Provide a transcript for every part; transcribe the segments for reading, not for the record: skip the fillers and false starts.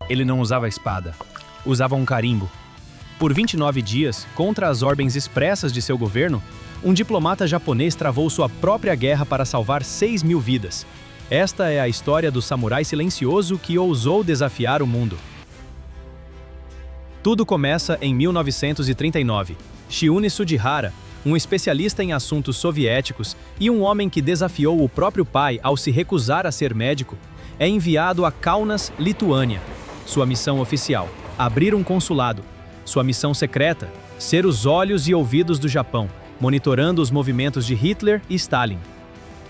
Ele não usava espada. Usava um carimbo. Por 29 dias, contra as ordens expressas de seu governo, um diplomata japonês travou sua própria guerra para salvar 6.000 vidas. Esta é a história do samurai silencioso que ousou desafiar o mundo. Tudo começa em 1939. Shiune Sugihara, um especialista em assuntos soviéticos e um homem que desafiou o próprio pai ao se recusar a ser médico, é enviado a Kaunas, Lituânia. Sua missão oficial: abrir um consulado. Sua missão secreta: ser os olhos e ouvidos do Japão, monitorando os movimentos de Hitler e Stalin.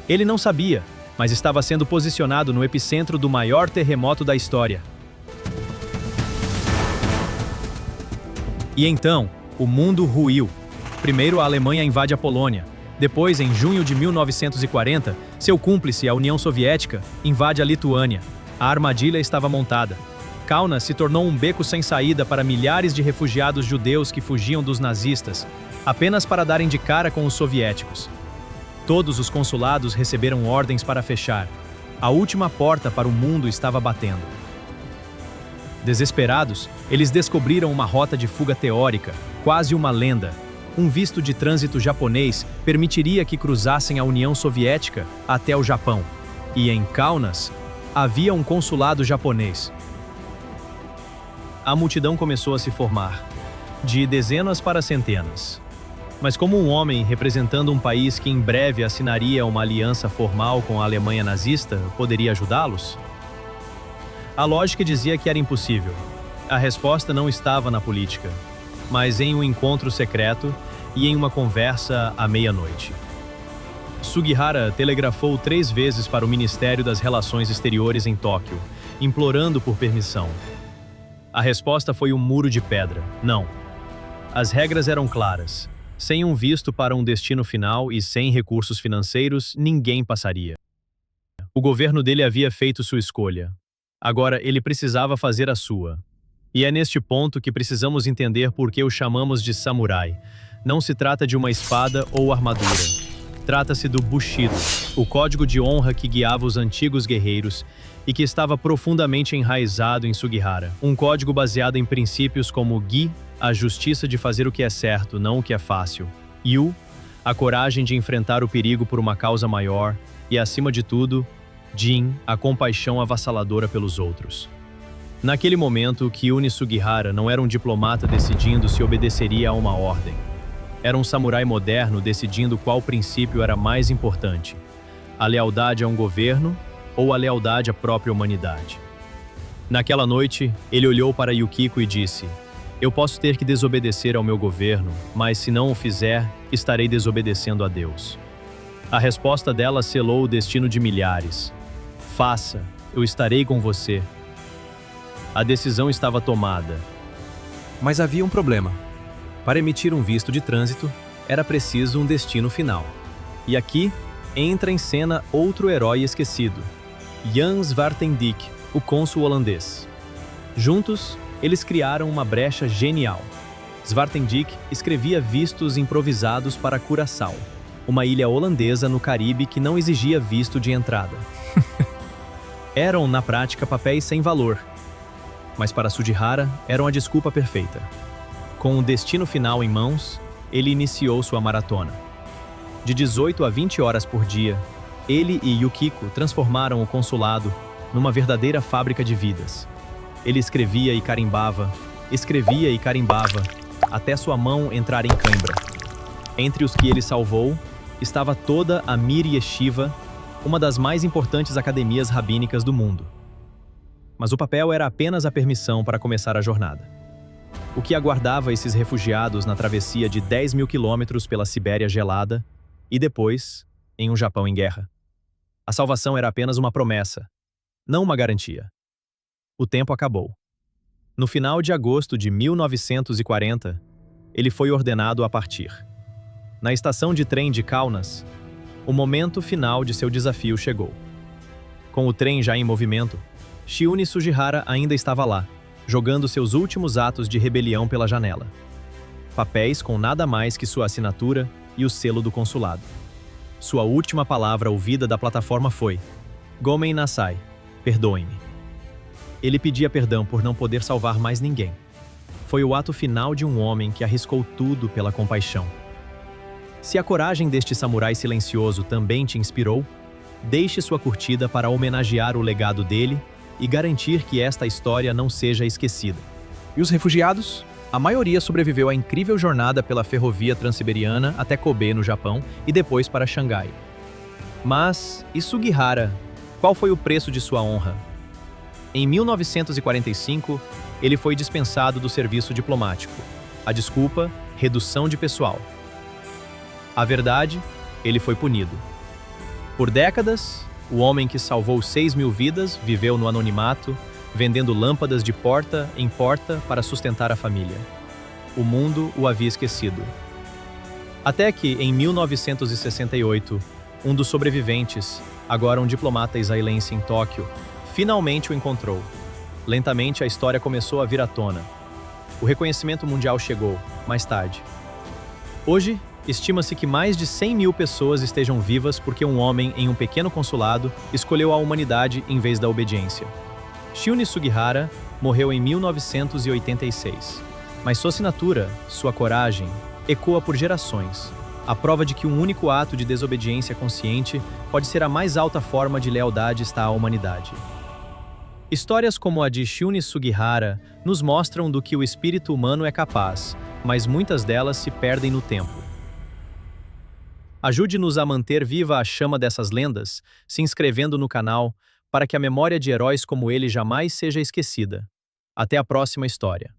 Ele não sabia, mas estava sendo posicionado no epicentro do maior terremoto da história. E então, o mundo ruiu. Primeiro, a Alemanha invade a Polônia. Depois, em junho de 1940, seu cúmplice, a União Soviética, invade a Lituânia. A armadilha estava montada. Kaunas se tornou um beco sem saída para milhares de refugiados judeus que fugiam dos nazistas, apenas para darem de cara com os soviéticos. Todos os consulados receberam ordens para fechar. A última porta para o mundo estava batendo. Desesperados, eles descobriram uma rota de fuga teórica, quase uma lenda. Um visto de trânsito japonês permitiria que cruzassem a União Soviética até o Japão. E em Kaunas, havia um consulado japonês. A multidão começou a se formar, de dezenas para centenas. Mas como um homem representando um país que em breve assinaria uma aliança formal com a Alemanha nazista poderia ajudá-los? A lógica dizia que era impossível. A resposta não estava na política, mas em um encontro secreto e em uma conversa à meia-noite. Sugihara telegrafou 3 vezes para o Ministério das Relações Exteriores em Tóquio, implorando por permissão. A resposta foi um muro de pedra. Não. As regras eram claras. Sem um visto para um destino final e sem recursos financeiros, ninguém passaria. O governo dele havia feito sua escolha. Agora ele precisava fazer a sua. E é neste ponto que precisamos entender por que o chamamos de samurai. Não se trata de uma espada ou armadura. Trata-se do Bushido, o código de honra que guiava os antigos guerreiros e que estava profundamente enraizado em Sugihara. Um código baseado em princípios como Gi, a justiça de fazer o que é certo, não o que é fácil. Yu, a coragem de enfrentar o perigo por uma causa maior. E, acima de tudo, Jin, a compaixão avassaladora pelos outros. Naquele momento, Kyune Sugihara não era um diplomata decidindo se obedeceria a uma ordem. Era um samurai moderno decidindo qual princípio era mais importante: a lealdade a um governo ou a lealdade à própria humanidade. Naquela noite, ele olhou para Yukiko e disse: "Eu posso ter que desobedecer ao meu governo, mas se não o fizer, estarei desobedecendo a Deus." A resposta dela selou o destino de milhares. "Faça, eu estarei com você." A decisão estava tomada. Mas havia um problema. Para emitir um visto de trânsito, era preciso um destino final. E aqui entra em cena outro herói esquecido: Jan Zwartendijk, o cônsul holandês. Juntos, eles criaram uma brecha genial. Zwartendijk escrevia vistos improvisados para Curaçao, uma ilha holandesa no Caribe que não exigia visto de entrada. Eram, na prática, papéis sem valor. Mas para Sugihara, eram a desculpa perfeita. Com o destino final em mãos, ele iniciou sua maratona. De 18 a 20 horas por dia, ele e Yukiko transformaram o consulado numa verdadeira fábrica de vidas. Ele escrevia e carimbava, até sua mão entrar em cãibra. Entre os que ele salvou, estava toda a Mir Yeshiva, uma das mais importantes academias rabínicas do mundo. Mas o papel era apenas a permissão para começar a jornada. O que aguardava esses refugiados na travessia de 10.000 quilômetros pela Sibéria gelada e depois, em um Japão em guerra? A salvação era apenas uma promessa, não uma garantia. O tempo acabou. No final de agosto de 1940, ele foi ordenado a partir. Na estação de trem de Kaunas, o momento final de seu desafio chegou. Com o trem já em movimento, Shiune Sugihara ainda estava lá, jogando seus últimos atos de rebelião pela janela. Papéis com nada mais que sua assinatura e o selo do consulado. Sua última palavra ouvida da plataforma foi: "Gomen nasai", perdoem-me. Ele pedia perdão por não poder salvar mais ninguém. Foi o ato final de um homem que arriscou tudo pela compaixão. Se a coragem deste samurai silencioso também te inspirou, deixe sua curtida para homenagear o legado dele e garantir que esta história não seja esquecida. E os refugiados? A maioria sobreviveu à incrível jornada pela ferrovia transiberiana até Kobe, no Japão, e depois para Xangai. Mas, e Sugihara? Qual foi o preço de sua honra? Em 1945, ele foi dispensado do serviço diplomático. A desculpa, redução de pessoal. A verdade, ele foi punido. Por décadas, o homem que salvou 6.000 vidas viveu no anonimato, vendendo lâmpadas de porta em porta para sustentar a família. O mundo o havia esquecido. Até que, em 1968, um dos sobreviventes, agora um diplomata israelense em Tóquio, finalmente o encontrou. Lentamente, a história começou a vir à tona. O reconhecimento mundial chegou, mais tarde. Hoje, estima-se que mais de 100.000 pessoas estejam vivas porque um homem em um pequeno consulado escolheu a humanidade em vez da obediência. Shunni Sugihara morreu em 1986, mas sua assinatura, sua coragem, ecoa por gerações, a prova de que um único ato de desobediência consciente pode ser a mais alta forma de lealdade à humanidade. Histórias como a de Shunni Sugihara nos mostram do que o espírito humano é capaz, mas muitas delas se perdem no tempo. Ajude-nos a manter viva a chama dessas lendas, se inscrevendo no canal, para que a memória de heróis como ele jamais seja esquecida. Até a próxima história.